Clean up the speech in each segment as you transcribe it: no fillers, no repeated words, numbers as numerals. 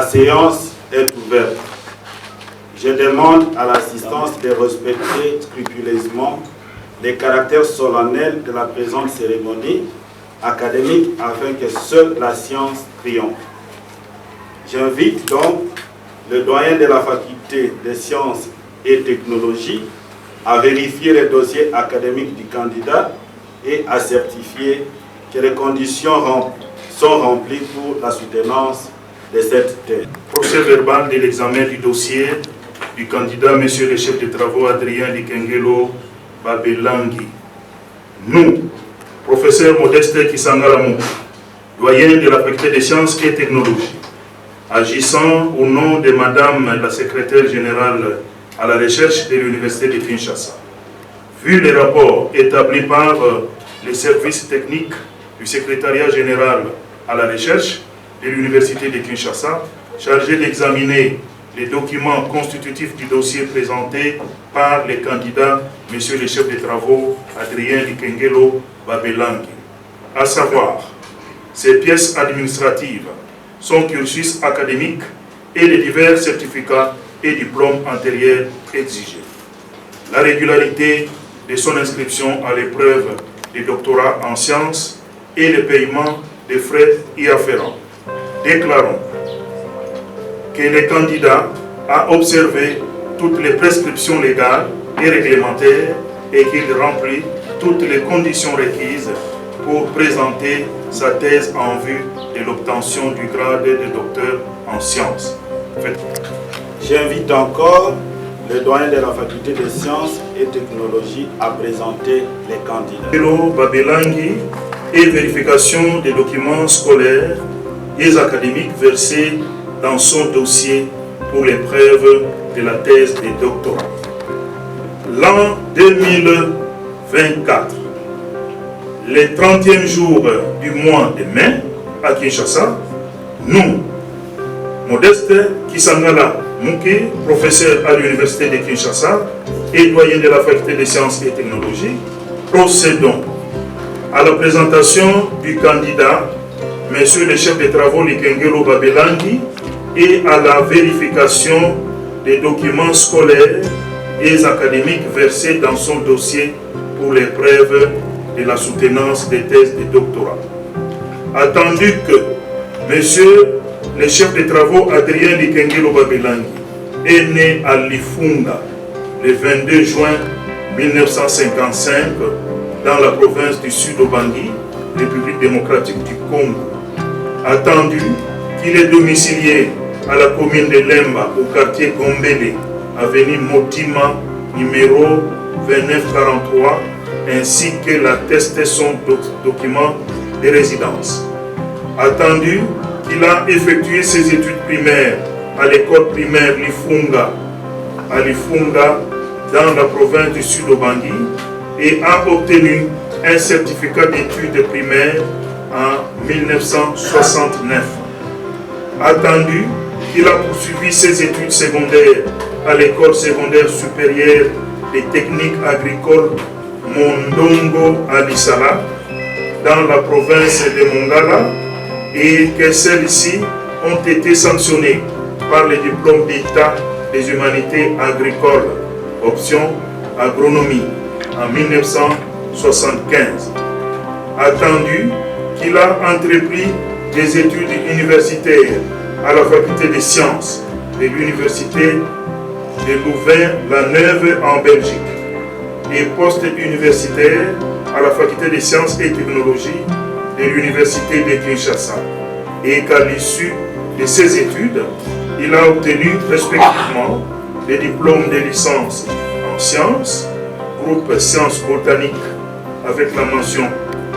séance est ouverte. Je demande à l'assistance de respecter scrupuleusement les caractères solennels de la présente cérémonie académique afin que seule la science triomphe. J'invite donc le doyen de la faculté des sciences et technologies à vérifier les dossiers académiques du candidat et à certifier que les conditions sont remplies pour la soutenance de cette thèse. Procès verbal de l'examen du dossier du candidat, Monsieur le chef de travaux Adrien Likengelo Babelangi. Nous, professeur Modeste Kisangalamu, doyen de la faculté des sciences et technologies, agissant au nom de Madame la secrétaire générale à la recherche de l'Université de Kinshasa. Vu les rapports établis par les services techniques du secrétariat général à la recherche de l'Université de Kinshasa, chargé d'examiner les documents constitutifs du dossier présenté par les candidats, Monsieur le chef de travaux Adrien Likengelo Babelangi, à savoir ses pièces administratives, son cursus académique et les divers certificats et diplômes antérieurs exigés. La régularité de son inscription à l'épreuve de doctorat en sciences et le paiement des frais y afférents. Déclarons que le candidat a observé toutes les prescriptions légales et réglementaires et qu'il remplit toutes les conditions requises pour présenter sa thèse en vue de l'obtention du grade de docteur en sciences. J'invite encore le doyen de la faculté des sciences et technologies à présenter les candidats. Likengelo Babelangi et vérification des documents scolaires et académiques versés dans son dossier pour l'épreuve de la thèse de doctorat. L'an 2024, le 30e jour du mois de mai, à Kinshasa, nous, Modeste Kisangala Mouké, professeur à l'Université de Kinshasa et doyen de la faculté des sciences et technologies, procédons à la présentation du candidat, Monsieur le chef de travaux Likengelo Babelangi, et à la vérification des documents scolaires et académiques versés dans son dossier pour l'épreuve de la soutenance des thèses de doctorat. Attendu que Monsieur le chef de travaux Adrien Likengelo Babelangi est né à Lifunga le 22 juin 1955 dans la province du Sud-Obangi, République démocratique du Congo. Attendu qu'il est domicilié à la commune de Lemba, au quartier Gombele, avenue Motima, numéro 2943, ainsi que l'atteste son document de résidence. Attendu qu'il a effectué ses études primaires à l'école primaire Lifunga, à Lifunga, dans la province du Sud-Obangi, et a obtenu un certificat d'études primaires en 1969. Attendu qu'il a poursuivi ses études secondaires à l'école secondaire supérieure des techniques agricoles Mondongo à Lissala, dans la province de Mongala, et que celles-ci ont été sanctionnées par le diplôme d'État des humanités agricoles, option agronomie, en 1975. Attendu qu'il a entrepris des études universitaires à la faculté des sciences de l'université de Louvain-la-Neuve en Belgique et post-universitaire à la faculté des sciences et technologies de l'université de Kinshasa, et qu'à l'issue de ses études, il a obtenu respectivement des diplômes de licence en sciences, groupe sciences botaniques avec la mention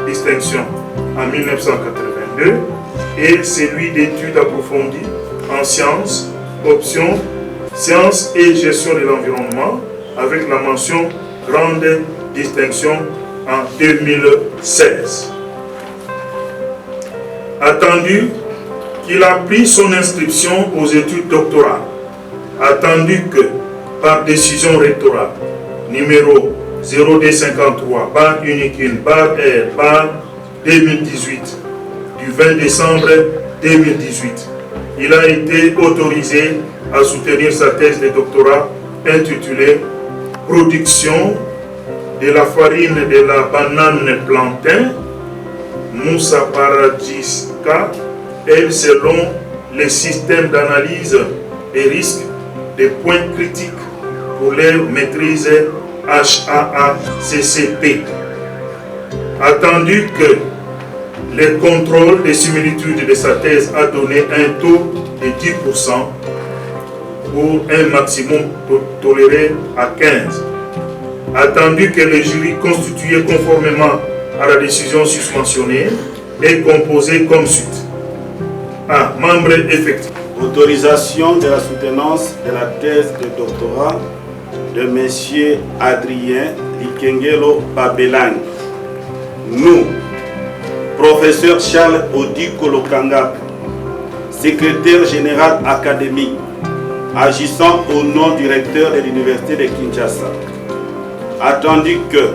distinction en 1982, et celui d'études approfondies en sciences, option sciences et gestion de l'environnement avec la mention grande distinction en 2016. Attendu qu'il a pris son inscription aux études doctorales, attendu que par décision rectorale numéro 0253/unique/R/2018 du 20 décembre 2018 il a été autorisé à soutenir sa thèse de doctorat intitulée « Production de la farine de la banane plantain, Moussa Paradisca, elle selon les systèmes d'analyse des risques, des points critiques pour leur maîtrise HAACCP. Attendu que le contrôle des similitudes de sa thèse a donné un taux de 10% pour un maximum toléré à 15%. Attendu que le jury constitué conformément à la décision susmentionnée est composé comme suit. A. Membre effectif. Autorisation de la soutenance de la thèse de doctorat de M. Adrien Likengelo Babelang. Nous, professeur Charles Odi Kolokanga, secrétaire général académique, agissant au nom du recteur de l'Université de Kinshasa, attendu que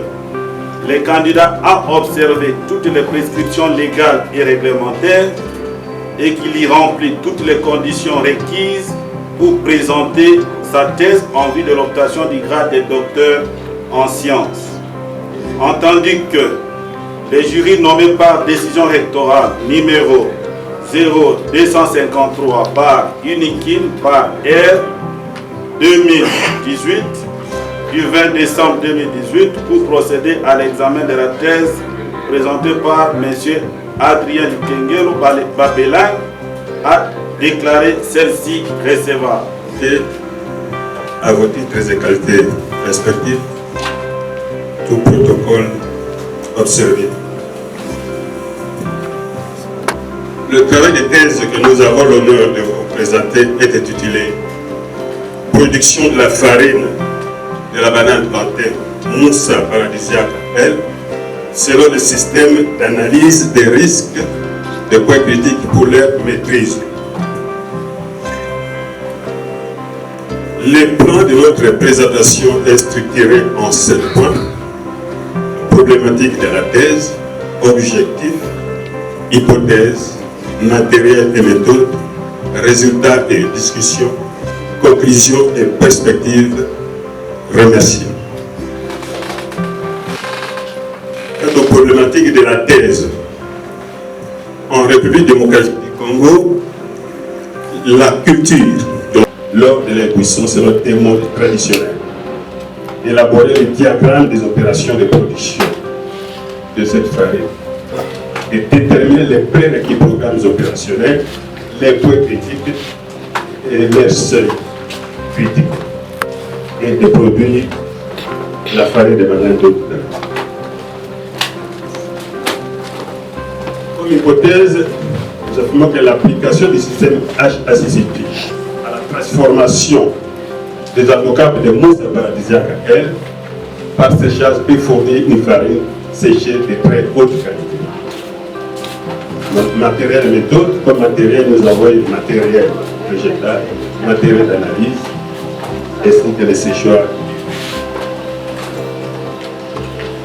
le candidat a observé toutes les prescriptions légales et réglementaires et qu'il y remplit toutes les conditions requises pour présenter sa thèse en vue de l'obtention du grade de docteur en sciences. Entendu que les jurys nommés par décision rectorale numéro 0253 par Unikin par R 2018 du 20 décembre 2018 pour procéder à l'examen de la thèse présentée par M. Adrien Likengelo Babelang a déclaré celle-ci recevable. Et à vos titres et qualités respectifs, tout protocole observé. Le travail de thèse que nous avons l'honneur de vous présenter est intitulé « Production de la farine de la banane plantain Moussa Paradisiaca, elle, selon le système d'analyse des risques de points critiques pour leur maîtrise. » Le plan de notre présentation est structuré en 7 points. Problématique de la thèse, objectif, hypothèse, matériel et méthode, résultats et discussions, conclusions et perspectives. Remercie. Quant aux problématiques de la thèse, en République démocratique du Congo, la culture lors de l'impuissance selon des modes traditionnels, élaborer le diagramme des opérations de production de cette farine et déterminer les prérequis programmes opérationnels, les points critiques et les seuils critiques et de produire la farine de banane de blé. Comme hypothèse, nous affirmons que l'application du système HACCP à la transformation des avocats de Moussa Paradisiaca, elle, par séchage, peut fournir une farine séchée de très haute qualité. Notre matériel et méthode, comme matériel, nous avons le matériel végétal, matériel d'analyse, ainsi que les séchoirs.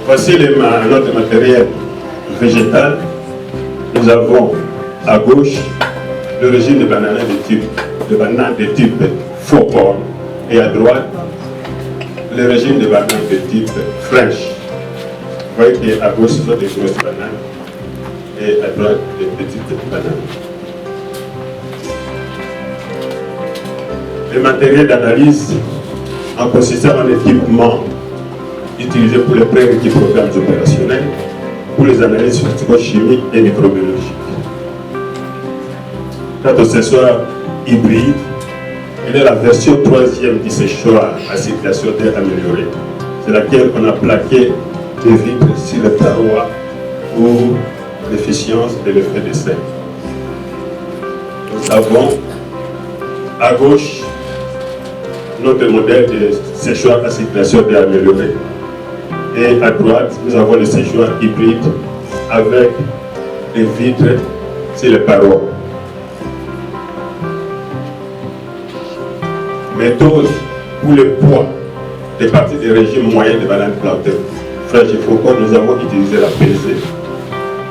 Voici notre matériel végétal. Nous avons à gauche le régime de bananes de type faux-corps et à droite le régime de bananes de type French. Vous voyez qu'à gauche ce sont des grosses bananes et à droite des petites bananes. Le matériel d'analyse en consistant en équipement utilisé pour les prérequis programmes opérationnels, pour les analyses physico-chimiques et microbiologiques. Quant au séchoir hybride, il est la version 3e du séchoir à circulation d'air améliorée. C'est laquelle on a plaqué des vitres sur les parois pour l'efficience et l'effet de serre. Nous avons à gauche notre modèle de séchoir à circulation d'air améliorée. Et à droite, nous avons le séchoir hybride avec des vitres sur les parois. Méthode pour le poids des parties du régime moyen de banane plantain. Fraîche et faucon, nous avons utilisé la pesée.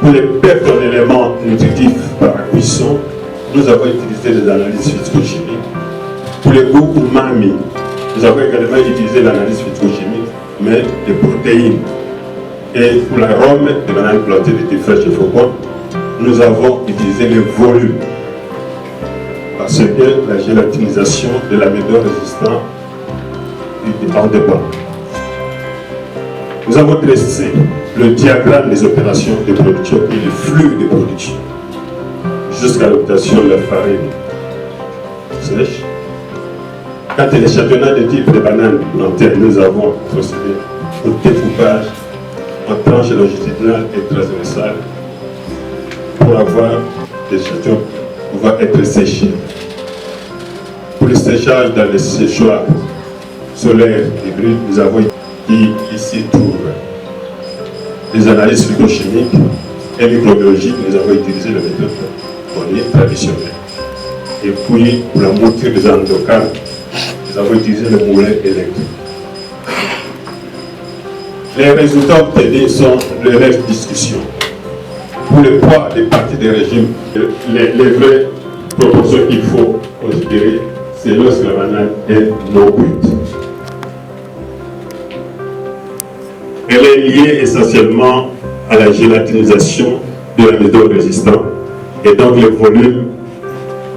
Pour les pertes en éléments nutritifs par la cuisson, nous avons utilisé des analyses physico-chimiques. Pour les goûts umami, nous avons également utilisé l'analyse physico-chimique, mais des protéines. Et pour l'arôme de banane plantée de thé fraîche et faucon, nous avons utilisé le volume. Parce que la gélatinisation de l'amidon résistant en dépend. Nous avons dressé le diagramme des opérations de production et le flux de production jusqu'à l'obtention de la farine sèche. Quant à l'échantillonnage de type de banane plantée, nous avons procédé au découpage en tranches longitudinales et transversales pour avoir des échantillons pouvant être séchés. Pour le séchage dans les séchoirs solaires hybrides, nous avons ici tout les analyses phytochimiques et microbiologiques. Nous avons utilisé la méthode traditionnelle. Et puis pour la mouture des endocarnes, nous avons utilisé le moulin électrique. Les résultats obtenus sont les restes de discussion. Pour le poids des parties des régimes, les vraies proportions qu'il faut considérer, c'est lorsque la banane est non cuite. Elle est liée essentiellement à la gélatinisation de l'amidon résistant et donc le volume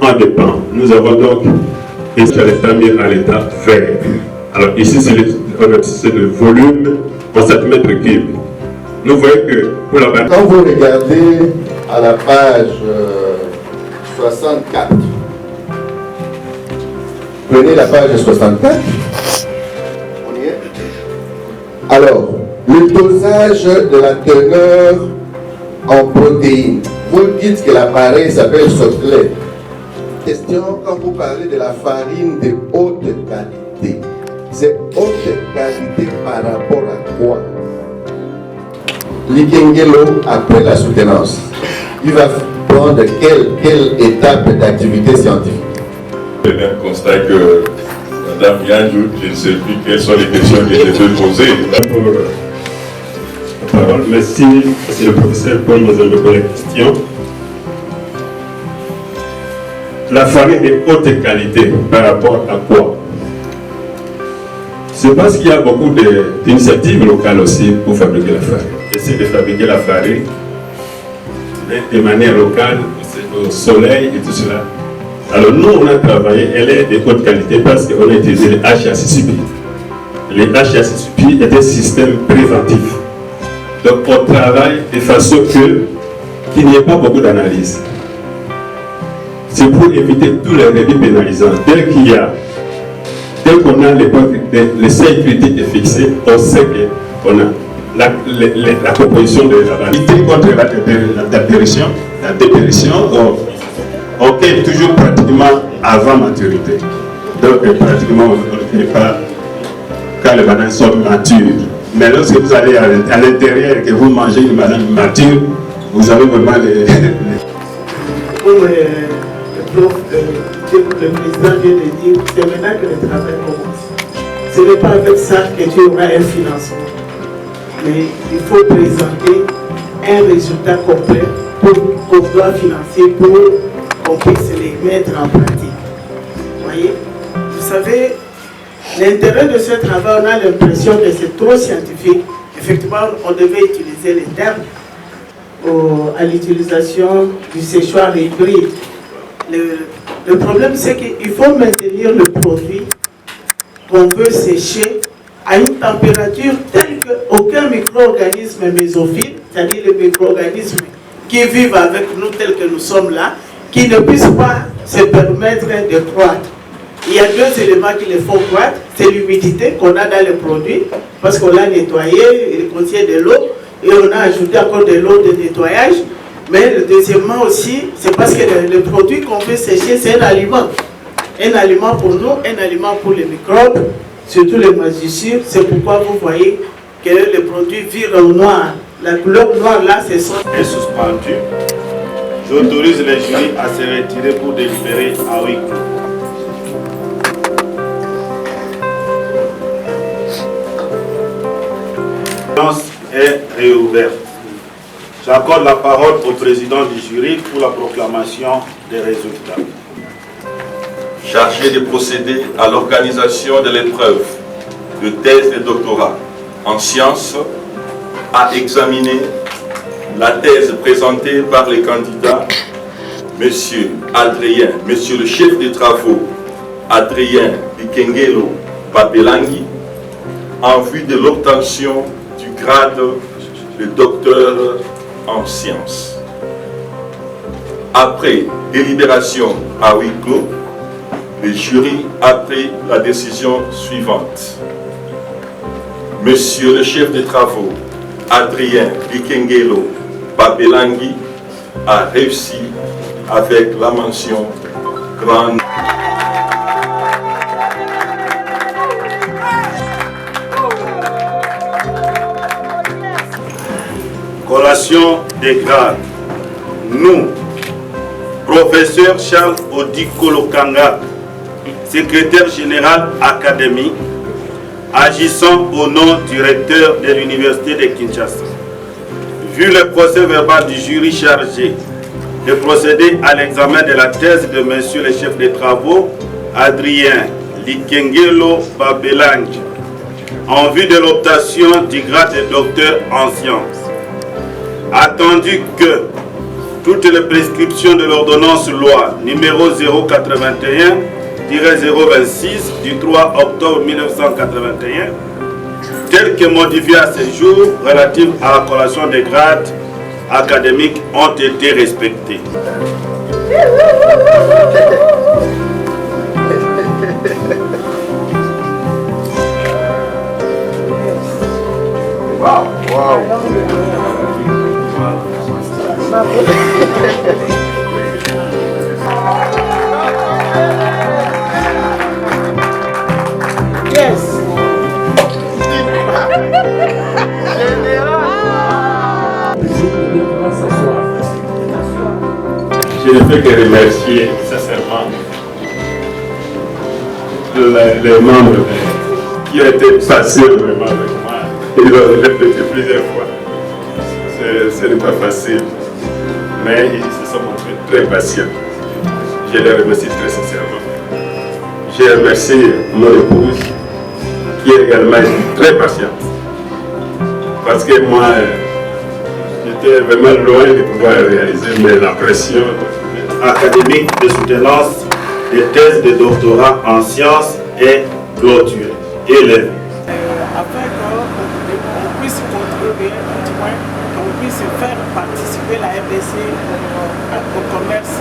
en dépend. Nous avons donc l'état mis à l'état vert. Alors ici c'est le volume en centimètres cubes. Nous voyons que pour la banane... Quand vous regardez à la page 64, prenez la page 64, on y est. Alors, le dosage de la teneur en protéines. Vous dites que l'appareil s'appelle Softley. Question, quand vous parlez de la farine de haute qualité, c'est haute qualité par rapport à quoi? L'Ikengelo, après la soutenance, il va prendre quelle étape d'activité scientifique? C'est un constat que Madame Yanjou, je ne sais plus quelles sont les questions que je peux poser. Merci, c'est le professeur Paul Mozambique pour la question. La farine de haute qualité par rapport à quoi? C'est parce qu'il y a beaucoup d'initiatives locales aussi pour fabriquer la farine. Essayer de fabriquer la farine de manière locale, au soleil et tout cela. Alors nous, on a travaillé, elle est de haute qualité parce qu'on a utilisé les HACCP. Les HACCP est un système préventif. Donc on travaille de façon qu'il n'y ait pas beaucoup d'analyse. C'est pour éviter tous les réduits pénalisants. Dès qu'on a les seuils critiques fixés, on sait qu'on a la composition de la banane. Lutter contre la dépérition, on cueille toujours pratiquement avant maturité. Donc pratiquement on ne fait pas quand les bananes sont matures. Mais lorsque vous allez à l'intérieur et que vous mangez une banane mature, vous avez vraiment les... Le président vient de dire, c'est maintenant que le travail commence. Ce n'est pas avec ça que tu auras un financement. Mais il faut présenter un résultat complet qu'on doit financer pour qu'on puisse les mettre en pratique. Vous voyez? Vous savez, l'intérêt de ce travail, on a l'impression que c'est trop scientifique. Effectivement, on devait utiliser les termes à l'utilisation du séchoir hybride. Le problème, c'est qu'il faut maintenir le produit qu'on veut sécher à une température telle qu'aucun micro-organisme mésophile, c'est-à-dire les micro-organismes qui vivent avec nous tels que nous sommes là, qui ne puissent pas se permettre de croître. Il y a deux éléments qui les font croître, c'est l'humidité qu'on a dans le produit, parce qu'on l'a nettoyé, il contient de l'eau, et on a ajouté encore de l'eau de nettoyage. Mais deuxièmement aussi, c'est parce que le produit qu'on veut sécher, c'est un aliment. Un aliment pour nous, un aliment pour les microbes, surtout les moisissures. C'est pourquoi vous voyez que le produit vire au noir. La couleur noire là, c'est son... Est suspendu. J'autorise les jurys à se retirer pour délibérer à huis clos. La séance est réouverte. J'accorde la parole au président du jury pour la proclamation des résultats. Chargé de procéder à l'organisation de l'épreuve de thèse de doctorat en sciences, a examiné la thèse présentée par les candidats Monsieur Adrien, Monsieur le chef des travaux Adrien Bikengelo Babelangi, en vue de l'obtention du grade de docteur en sciences. Après délibération à huis clos, le jury a pris la décision suivante. Monsieur le chef des travaux, Adrien Bikengelo Babelangi, a réussi avec la mention grande. Collation des grades. Nous, professeur Charles Odiko Lokanga, secrétaire général académique, agissant au nom du recteur de l'Université de Kinshasa. Vu le procès verbal du jury chargé de procéder à l'examen de la thèse de monsieur le chef des travaux, Adrien Likengelo Babelangi, en vue de l'obtention du grade de docteur en sciences. Attendu que toutes les prescriptions de l'ordonnance loi numéro 081-026 du 3 octobre 1981, telles que modifiées à ce jour relatives à la collation des grades académiques, ont été respectées. Wow, wow. Yes. Je ne peux que remercier sincèrement les membres qui ont été patients vraiment avec moi. Ils l'ont répété plusieurs fois. Ce n'est pas facile, mais ils se sont montrés très patients. Je les remercie très sincèrement. Je remercie mon épouse qui est également très patiente. Parce que moi, j'étais vraiment loin de pouvoir réaliser, mais la pression Académique de soutenance des thèses de doctorat en sciences est clôturée. Élève. Afin qu'on puisse contribuer, du moins, qu'on puisse faire participer la RDC au commerce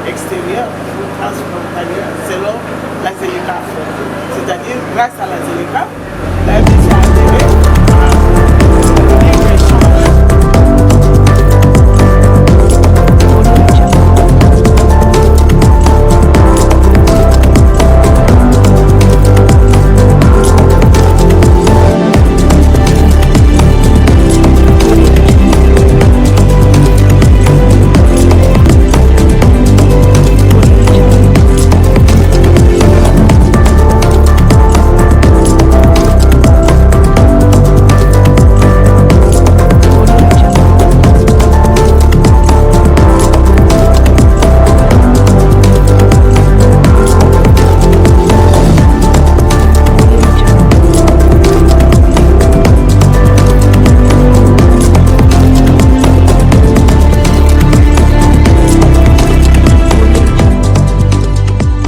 extérieur ou transfrontalier selon la ZLECAf. C'est-à-dire, grâce à la ZLECAF, la RDC